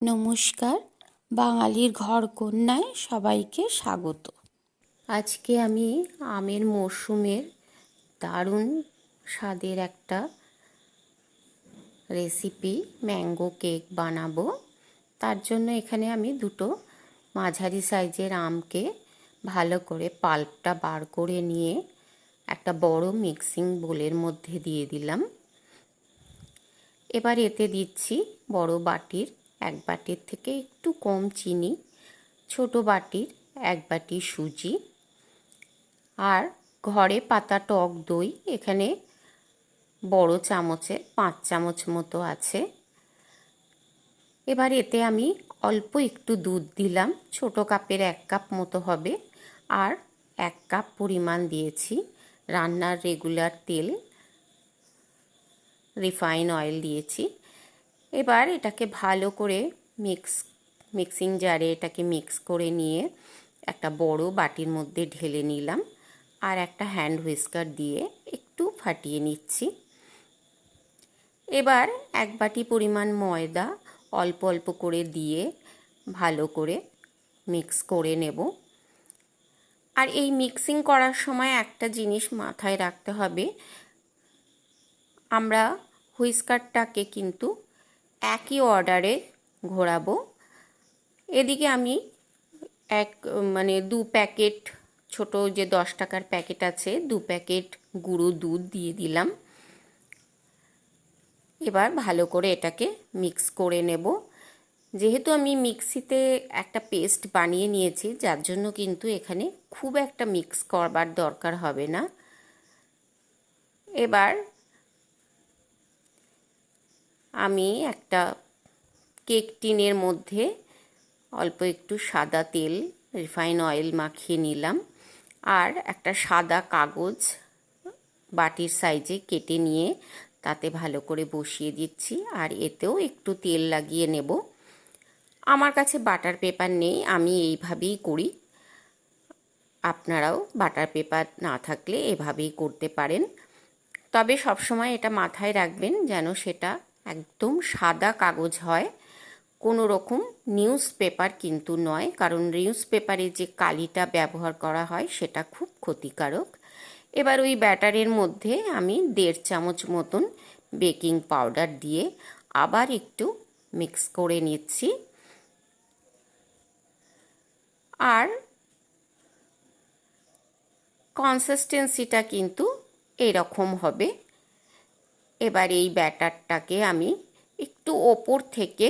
নমস্কার, বাঙালির ঘরকন্যায় সবাইকে স্বাগত। আজকে আমি আমের মরশুমের দারুণ স্বাদের একটা রেসিপি ম্যাঙ্গো কেক বানাবো। তার জন্য এখানে আমি দুটো মাঝারি সাইজের আমকে ভালো করে পাল্পটা বার করে নিয়ে একটা বড় মিক্সিং বোলের মধ্যে দিয়ে দিলাম। এবার এতে দিচ্ছি বড় বাটির 1 বাটির থেকে একটু কম চিনি, ছোট বাটির 1 বাটি সুজি, আর ঘরে পাতা টক দই এখানে বড় চামচের 5 চামচ মতো আছে। এবার এতে আমি অল্প একটু দুধ দিলাম, ছোট কাপের 1 কাপ মতো হবে, আর 1 কাপ পরিমাণ দিয়েছি রান্নার রেগুলার তেল, রিফাইন অয়েল দিয়েছি। এবার এটাকে ভালো করে মিক্সিং জারে এটাকে মিক্স করে নিয়ে একটা বড় বাটির মধ্যে ঢেলে নিলাম, আর একটা হ্যান্ড হুইস্কার দিয়ে একটু ফাটিয়ে নিচ্ছি। এবার 1 বাটি পরিমাণ ময়দা অল্প অল্প করে দিয়ে ভালো করে মিক্স করে নেব। আর এই মিক্সিং করার সময় একটা জিনিস মাথায় রাখতে হবে, আমরা হুইস্কারটাকে কিন্তু একই অর্ডারে ঘোরাবো। এদিকে আমি 2 প্যাকেট, ছোট যে 10 টাকার প্যাকেট আছে, 2 প্যাকেট গুঁড়ো দুধ দিয়ে দিলাম। এবার ভালো করে এটাকে মিক্স করে নেব। যেহেতু আমি মিক্সিতে একটা পেস্ট বানিয়ে নিয়েছি, যার জন্য কিন্তু এখানে খুব একটা মিক্স করবার দরকার হবে না। এবার আমি একটা কেক টিনের মধ্যে অল্প একটু সাদা তেল, রিফাইন অয়েল মাখিয়ে নিলাম, আর একটা সাদা কাগজ বাটির সাইজে কেটে নিয়ে তাতে ভালো করে বসিয়ে দিচ্ছি, আর এতেও একটু তেল লাগিয়ে নেব। আমার কাছে বাটার পেপার নেই, আমি এইভাবেই করি। আপনারাও বাটার পেপার না থাকলে এভাবেই করতে পারেন। তবে সবসময় এটা মাথায় রাখবেন যেন সেটা একদম সাদা কাগজ হয়, কোনো রকম নিউজ পেপার কিন্তু নয়, কারণ নিউজ পেপারে যে কালিটা ব্যবহার করা হয় সেটা খুব ক্ষতিকারক। এবার ওই ব্যাটারের মধ্যে আমি 1.5 চামচ মতন বেকিং পাউডার দিয়ে আবার একটু মিক্স করে নিচ্ছি, আর কনসিস্টেন্সিটা কিন্তু এরকম হবে। এবার এই ব্যাটারটাকে আমি একটু ওপর থেকে